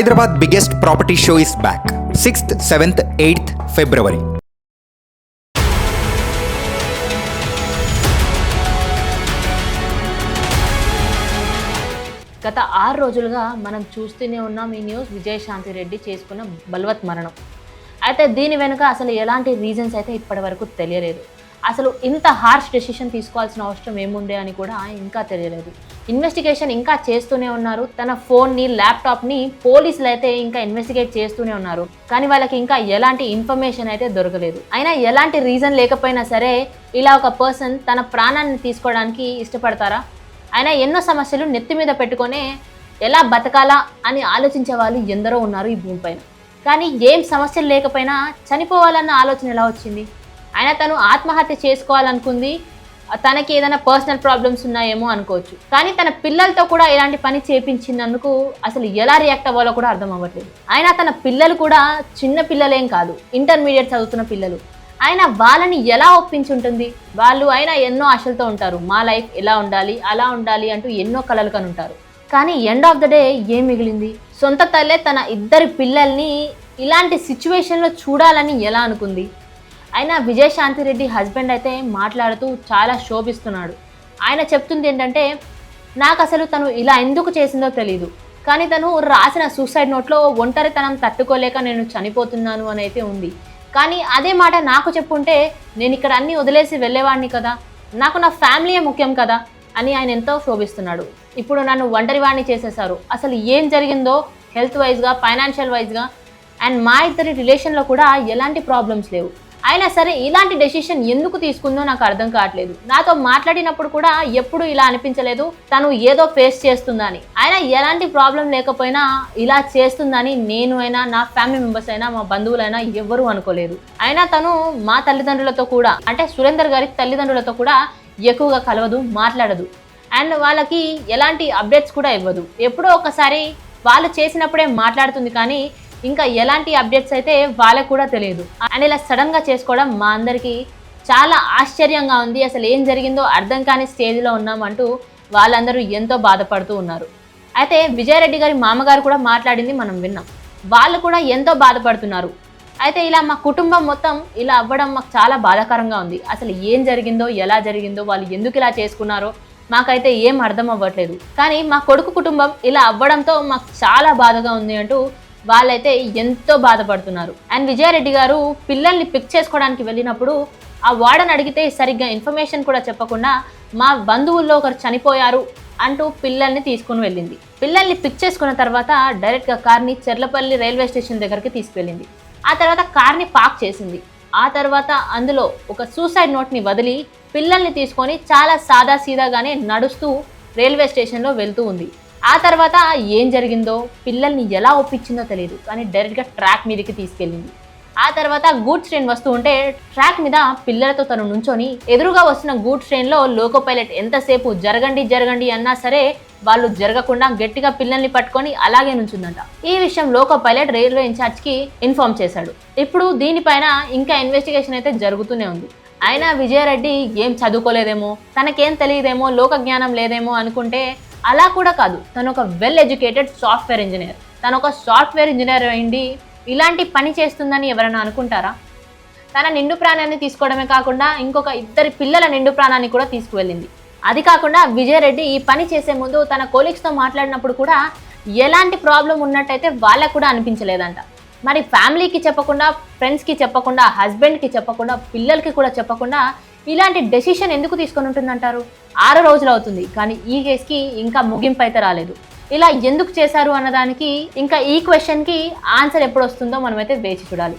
Hyderabad biggest property show is back. 6th, 7th, 8th February. గత 6 రోజులుగా మనం చూస్తూనే ఉన్నాం ఈ న్యూస్. విజయశాంతి రెడ్డి చేసుకున్న బలవత్ మరణం. అయితే దీని వెనుక అసలు ఎలాంటి రీజన్స్ అయితే ఇప్పటి వరకు తెలియలేదు. అసలు ఇంత హార్ష్ డెసిషన్ తీసుకోవాల్సిన అవసరం ఏముండే అని కూడా ఇంకా తెలియలేదు. ఇన్వెస్టిగేషన్ ఇంకా చేస్తూనే ఉన్నారు. తన ఫోన్ని, ల్యాప్టాప్ని పోలీసులు అయితే ఇంకా ఇన్వెస్టిగేట్ చేస్తూనే ఉన్నారు. కానీ వాళ్ళకి ఇంకా ఎలాంటి ఇన్ఫర్మేషన్ అయితే దొరకలేదు. అయినా ఎలాంటి రీజన్ లేకపోయినా సరే ఇలా ఒక పర్సన్ తన ప్రాణాన్ని తీసుకోవడానికి ఇష్టపడతారా? అయినా ఎన్నో సమస్యలు నెత్తి మీద పెట్టుకొని ఎలా బతకాలా అని ఆలోచించే వాళ్ళు ఎందరో ఉన్నారు ఈ భూమిపైన. కానీ ఏం సమస్యలు లేకపోయినా చనిపోవాలన్న ఆలోచన ఎలా వచ్చింది? అయినా తను ఆత్మహత్య చేసుకోవాలనుకుంది. తనకి ఏదైనా పర్సనల్ ప్రాబ్లమ్స్ ఉన్నాయేమో అనుకోవచ్చు. కానీ తన పిల్లలతో కూడా ఇలాంటి పని చేపించినందుకు అసలు ఎలా రియాక్ట్ అవ్వాలో కూడా అర్థం అవ్వట్లేదు. అయినా తన పిల్లలు కూడా చిన్న పిల్లలేం కాదు, ఇంటర్మీడియట్ చదువుతున్న పిల్లలు. అయినా వాళ్ళని ఎలా ఒప్పించుంటుంది? వాళ్ళు అయినా ఎన్నో ఆశలతో ఉంటారు. మా లైఫ్ ఎలా ఉండాలి, అలా ఉండాలి అంటూ ఎన్నో కలలు కని ఉంటారు. కానీ ఎండ్ ఆఫ్ ద డే ఏం మిగిలింది? సొంత తల్లే తన 2 పిల్లల్ని ఇలాంటి సిచ్యువేషన్లో చూడాలని ఎలా అనుకుంది? అయినా విజయశాంతి రెడ్డి హస్బెండ్ అయితే మాట్లాడుతూ చాలా శోభిస్తున్నాడు. ఆయన చెప్తుంది ఏంటంటే, నాకు అసలు తను ఇలా ఎందుకు చేసిందో తెలియదు, కానీ తను రాసిన సూసైడ్ నోట్లో ఒంటరితనం తట్టుకోలేక నేను చనిపోతున్నాను అని అయితే ఉంది. కానీ అదే మాట నాకు చెప్పుంటే నేను ఇక్కడ అన్నీ వదిలేసి వెళ్ళేవాడిని కదా, నాకు నా ఫ్యామిలీయే ముఖ్యం కదా అని ఆయన ఎంతో శోభిస్తున్నాడు. ఇప్పుడు నన్ను ఒంటరివాడిని చేసేశారు. అసలు ఏం జరిగిందో హెల్త్ వైజ్గా, ఫైనాన్షియల్ వైజ్గా అండ్ మా ఇద్దరి రిలేషన్లో కూడా ఎలాంటి ప్రాబ్లమ్స్ లేవు. అయినా సరే ఇలాంటి డెసిషన్ ఎందుకు తీసుకుందో నాకు అర్థం కావట్లేదు. నాతో మాట్లాడినప్పుడు కూడా ఎప్పుడు ఇలా అనిపించలేదు తను ఏదో ఫేస్ చేస్తుందని. అయినా ఎలాంటి ప్రాబ్లం లేకపోయినా ఇలా చేస్తుందని నేను అయినా, నా ఫ్యామిలీ మెంబర్స్ అయినా, మా బంధువులైనా ఎవ్వరూ అనుకోలేదు. అయినా తను మా తల్లిదండ్రులతో కూడా, అంటే సురేందర్ గారి తల్లిదండ్రులతో కూడా ఎక్కువగా కలవదు, మాట్లాడదు. అండ్ వాళ్ళకి ఎలాంటి అప్డేట్స్ కూడా ఇవ్వదు. ఎప్పుడో ఒకసారి వాళ్ళు చేసినప్పుడే మాట్లాడుతుంది, కానీ ఇంకా ఎలాంటి అప్డేట్స్ అయితే వాళ్ళకు కూడా తెలియదు. అండ్ ఇలా సడన్గా చేసుకోవడం మా అందరికీ చాలా ఆశ్చర్యంగా ఉంది. అసలు ఏం జరిగిందో అర్థం కాని స్టేజ్లో ఉన్నామంటూ వాళ్ళందరూ ఎంతో బాధపడుతూ ఉన్నారు. అయితే విజయారెడ్డి గారి మామగారు కూడా మాట్లాడింది మనం విన్నాం. వాళ్ళు కూడా ఎంతో బాధపడుతున్నారు. అయితే ఇలా మా కుటుంబం మొత్తం ఇలా అవ్వడం మాకు చాలా బాధాకరంగా ఉంది. అసలు ఏం జరిగిందో, ఎలా జరిగిందో, వాళ్ళు ఎందుకు ఇలా చేసుకున్నారో మాకైతే ఏం అర్థం అవ్వట్లేదు. కానీ మా కొడుకు కుటుంబం ఇలా అవ్వడంతో మాకు చాలా బాధగా ఉంది అంటూ వాళ్ళైతే ఎంతో బాధపడుతున్నారు. అండ్ విజయారెడ్డి గారు పిల్లల్ని పిక్ చేసుకోవడానికి వెళ్ళినప్పుడు ఆ వార్డెన్ అడిగితే సరిగ్గా ఇన్ఫర్మేషన్ కూడా చెప్పకుండా మా బంధువుల్లో ఒకరు చనిపోయారు అంటూ పిల్లల్ని తీసుకుని వెళ్ళింది. పిల్లల్ని పిక్ చేసుకున్న తర్వాత డైరెక్ట్గా కార్ని చెర్లపల్లి రైల్వే స్టేషన్ దగ్గరికి తీసుకెళ్ళింది. ఆ తర్వాత కార్ని పార్క్ చేసింది. ఆ తర్వాత అందులో ఒక సూసైడ్ నోట్ని వదిలి పిల్లల్ని తీసుకొని చాలా సాదాసీదాగానే నడుస్తూ రైల్వే స్టేషన్లో వెళ్తూ ఉంది. ఆ తర్వాత ఏం జరిగిందో, పిల్లల్ని ఎలా ఒప్పించిందో తెలియదు, కానీ డైరెక్ట్గా ట్రాక్ మీదకి తీసుకెళ్ళింది. ఆ తర్వాత గూడ్స్ ట్రైన్ వస్తూ ఉంటే ట్రాక్ మీద పిల్లలతో తను నుంచొని ఎదురుగా వస్తున్న గూడ్స్ ట్రైన్లో లోకో పైలట్ ఎంతసేపు జరగండి జరగండి అన్నా సరే వాళ్ళు జరగకుండా గట్టిగా పిల్లల్ని పట్టుకొని అలాగే నుంచుందంట. ఈ విషయం లోకో పైలట్ రైల్వే ఇన్ఛార్జ్కి ఇన్ఫార్మ్ చేశాడు. ఇప్పుడు దీనిపైన ఇంకా ఇన్వెస్టిగేషన్ అయితే జరుగుతూనే ఉంది. అయినా విజయారెడ్డి ఏం చదువుకోలేదేమో, తనకేం తెలియదేమో, లోక జ్ఞానం లేదేమో అనుకుంటే అలా కూడా కాదు. తను ఒక వెల్ ఎడ్యుకేటెడ్ సాఫ్ట్వేర్ ఇంజనీర్. తను ఒక సాఫ్ట్వేర్ ఇంజనీర్ అయింది ఇలాంటి పని చేస్తుందని ఎవరైనా అనుకుంటారా? తన నిండు ప్రాణాన్ని తీసుకోవడమే కాకుండా ఇంకొక 2 పిల్లల నిండు ప్రాణాన్ని కూడా తీసుకువెళ్ళింది. అది కాకుండా విజయారెడ్డి ఈ పని చేసే ముందు తన కోలీగ్స్తో మాట్లాడినప్పుడు కూడా ఎలాంటి ప్రాబ్లం ఉన్నట్టయితే వాళ్ళకు కూడా అనిపించలేదంట. మరి ఫ్యామిలీకి చెప్పకుండా, ఫ్రెండ్స్కి చెప్పకుండా, హస్బెండ్కి చెప్పకుండా, పిల్లలకి కూడా చెప్పకుండా ఇలాంటి డెసిషన్ ఎందుకు తీసుకొని ఉంటుందంటారు? 6 రోజులు అవుతుంది, కానీ ఈ కేసుకి ఇంకా ముగింపు అయితే రాలేదు. ఇలా ఎందుకు చేశారు అన్నదానికి ఇంకా ఈ క్వశ్చన్కి ఆన్సర్ ఎప్పుడు వస్తుందో మనమైతే వేచి చూడాలి.